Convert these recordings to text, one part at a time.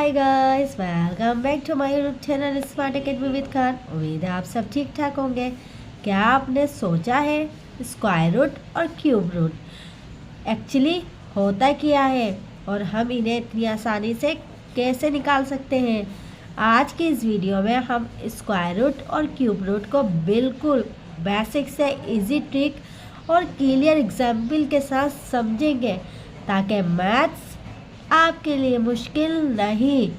Hi guys, welcome back to my YouTube channel smart academy with Khan. उम्मीद है आप सब ठीक ठाक होंगे। क्या आपने सोचा है स्क्वायर रूट और क्यूब रूट एक्चुअली होता क्या है और हम इन्हें इतनी आसानी से कैसे निकाल सकते हैं? आज की इस वीडियो में हम स्क्वायर रूट और क्यूब रूट को बिल्कुल बेसिक से इजी ट्रिक और क्लियर एग्जाम्पल के साथ समझेंगे ताकि मैथ्स आपके लिए मुश्किल नहीं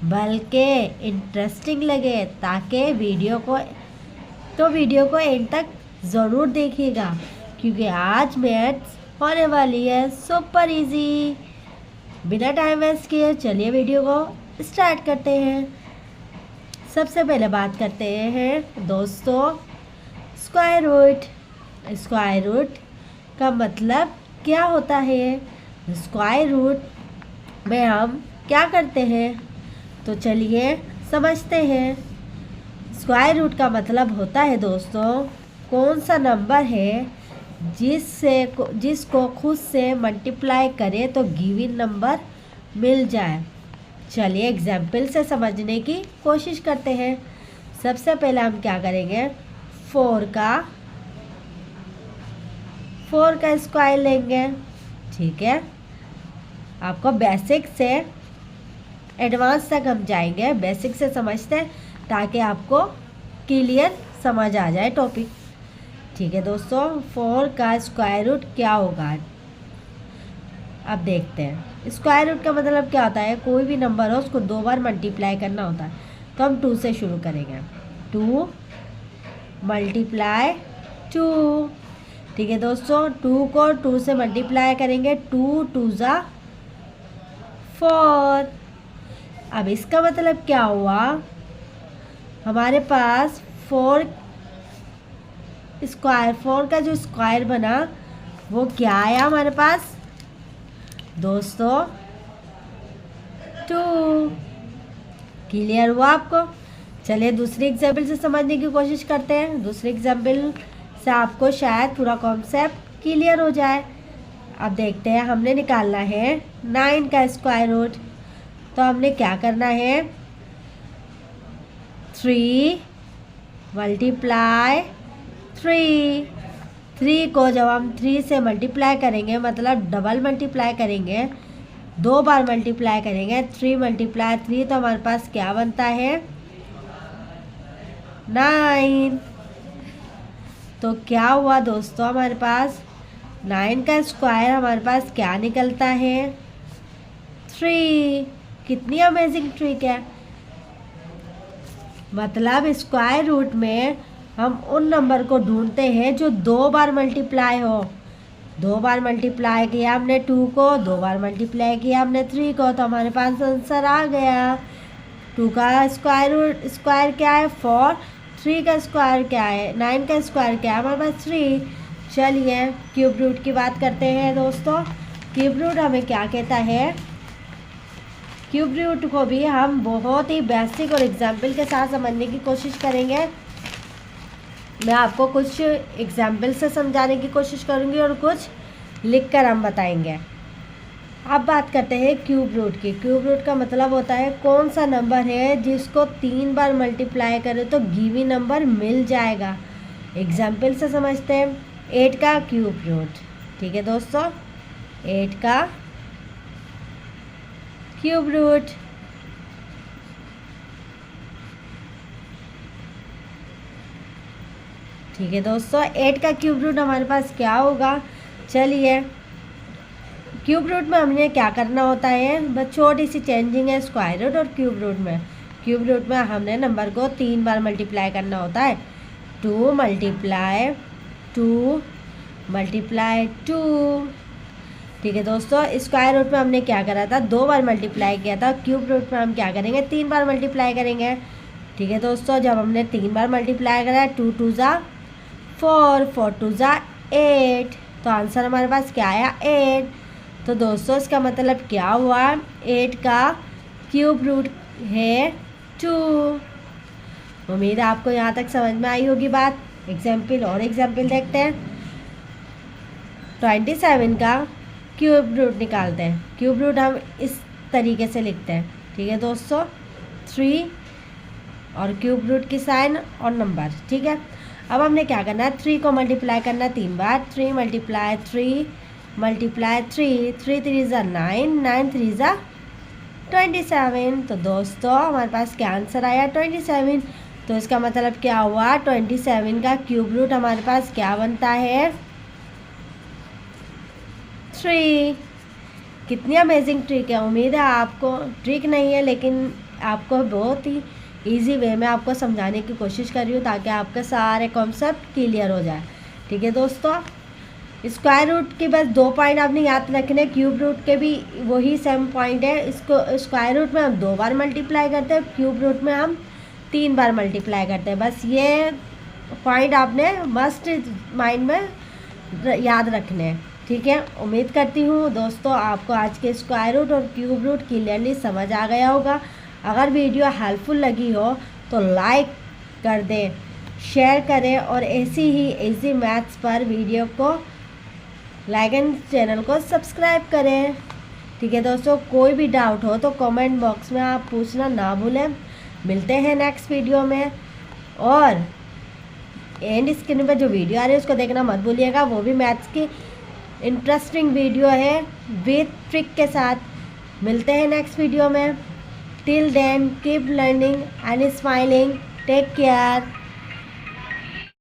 बल्कि इंटरेस्टिंग लगे। ताकि वीडियो को एंड तक ज़रूर देखिएगा क्योंकि आज मैथ्स होने वाली है सुपर इजी। बिना टाइम वेस्ट किए चलिए वीडियो को स्टार्ट करते हैं। सबसे पहले बात करते हैं दोस्तों स्क्वायर रूट। स्क्वायर रूट का मतलब क्या होता है? स्क्वायर रूट में हम क्या करते हैं तो चलिए समझते हैं। स्क्वायर रूट का मतलब होता है दोस्तों कौन सा नंबर है जिसको खुद से मल्टीप्लाई करें तो गिवन नंबर मिल जाए। चलिए एग्जाम्पल से समझने की कोशिश करते हैं। सबसे पहले हम क्या करेंगे, 4 का स्क्वायर लेंगे। ठीक है, आपको बेसिक से एडवांस तक हम जाएंगे, बेसिक से समझते हैं ताकि आपको क्लियर समझ आ जाए टॉपिक। ठीक है दोस्तों, 4 का स्क्वायर रूट क्या होगा अब देखते हैं। स्क्वायर रूट का मतलब क्या होता है? कोई भी नंबर हो उसको 2 बार मल्टीप्लाई करना होता है। तो हम 2 से शुरू करेंगे, 2 मल्टीप्लाई 2। ठीक है दोस्तों, 2 को 2 से मल्टीप्लाई करेंगे, 2 2 ज़ा 4। अब इसका मतलब क्या हुआ, हमारे पास 4 का जो स्क्वायर बना वो क्या आया हमारे पास दोस्तों? 2। क्लियर हुआ आपको? चलिए दूसरी एग्जाम्पल से समझने की कोशिश करते हैं। दूसरी एग्जाम्पल से आपको शायद पूरा कॉन्सेप्ट क्लियर हो जाए। अब देखते हैं, हमने निकालना है 9 का स्क्वायर रूट। तो हमने क्या करना है, 3 मल्टीप्लाई 3 को जब हम 3 से मल्टीप्लाई करेंगे मतलब डबल मल्टीप्लाई करेंगे, 2 बार मल्टीप्लाई करेंगे, 3 मल्टीप्लाई 3 तो हमारे पास क्या बनता है 9। तो क्या हुआ दोस्तों, हमारे पास 9 का स्क्वायर हमारे पास क्या निकलता है 3। कितनी अमेजिंग ट्रिक है। मतलब स्क्वायर रूट में हम उन नंबर को ढूंढते हैं जो 2 बार मल्टीप्लाई हो। 2 बार मल्टीप्लाई किया हमने 2 को, 2 बार मल्टीप्लाई किया हमने 3 को, तो हमारे पास आंसर आ गया। 2 का स्क्वायर क्या है 4, 3 का स्क्वायर क्या है, 9 का स्क्वायर क्या है हमारे पास 3। चलिए क्यूब रूट की बात करते हैं दोस्तों। क्यूब रूट हमें क्या कहता है? क्यूब रूट को भी हम बहुत ही बेसिक और एग्जाम्पल के साथ समझने की कोशिश करेंगे। मैं आपको कुछ एग्जाम्पल से समझाने की कोशिश करूंगी और कुछ लिखकर हम बताएंगे। अब बात करते हैं क्यूब रूट की। क्यूब रूट का मतलब होता है कौन सा नंबर है जिसको 3 बार मल्टीप्लाई करें तो गिवन नंबर मिल जाएगा। एग्जाम्पल से समझते हैं, 8 का क्यूब रूट। ठीक है दोस्तों, 8 का क्यूब रूट। ठीक है दोस्तों, 8 का क्यूब रूट हमारे पास क्या होगा? चलिए क्यूब रूट में हमने क्या करना होता है, बस छोटी सी चेंजिंग है स्क्वायर रूट और क्यूब रूट में। क्यूब रूट में हमने नंबर को 3 बार मल्टीप्लाई करना होता है, 2 मल्टीप्लाई 2 मल्टीप्लाई 2। ठीक है दोस्तों, स्क्वायर रूट में हमने क्या करा था 2 बार मल्टीप्लाई किया था। क्यूब रूट में हम क्या करेंगे 3 बार मल्टीप्लाई करेंगे। ठीक है दोस्तों, जब हमने 3 बार मल्टीप्लाई करा 2 2 ज़ा 4, 4 2 ज़ा 8, तो आंसर हमारे पास क्या आया 8। तो दोस्तों इसका मतलब क्या हुआ, 8 का क्यूब रूट है 2। उम्मीद है आपको यहाँ तक समझ में आई होगी बात। एग्जाम्पल देखते हैं। 27 का क्यूब रूट निकालते हैं। क्यूब रूट हम इस तरीके से लिखते हैं। ठीक है दोस्तों, 3 और क्यूब रूट की साइन और नंबर। ठीक है, अब हमने क्या करना है, 3 को मल्टीप्लाई करना है 3 बार। 3 मल्टीप्लाई 3 मल्टीप्लाई 3, 3 3 ज़ा 9, 9 3 ज़ा 27। तो दोस्तों हमारे पास क्या आंसर आया, 27। तो इसका मतलब क्या हुआ, 27 का क्यूब रूट हमारे पास क्या बनता है, 3। कितनी अमेजिंग ट्रिक है। उम्मीद है आपको ट्रिक नहीं है, लेकिन आपको बहुत ही इजी वे में आपको समझाने की कोशिश कर रही हूँ ताकि आपके सारे कॉन्सेप्ट क्लियर हो जाए। ठीक है दोस्तों, स्क्वायर रूट के बस 2 पॉइंट आपने याद रखने, क्यूब रूट के भी वही सेम पॉइंट है। इसको स्क्वायर रूट में हम 2 बार मल्टीप्लाई करते हैं, क्यूब रूट में हम 3 बार मल्टीप्लाई करते हैं। बस ये पॉइंट आपने मस्ट माइंड में याद रखने हैं। ठीक है, उम्मीद करती हूँ दोस्तों आपको आज के स्क्वायर रूट और क्यूब रूट क्लियरली समझ आ गया होगा। अगर वीडियो हेल्पफुल लगी हो तो लाइक कर दें, शेयर करें और ऐसी ही इजी मैथ्स पर वीडियो को लाइक एंड चैनल को सब्सक्राइब करें। ठीक है दोस्तों, कोई भी डाउट हो तो कमेंट बॉक्स में आप पूछना ना भूलें। मिलते हैं नेक्स्ट वीडियो में, और एंड स्क्रीन पर जो वीडियो आ रही है उसको देखना मत भूलिएगा, वो भी मैथ्स की इंटरेस्टिंग वीडियो है विथ ट्रिक के साथ। मिलते हैं नेक्स्ट वीडियो में। Till then keep learning and smiling, take care.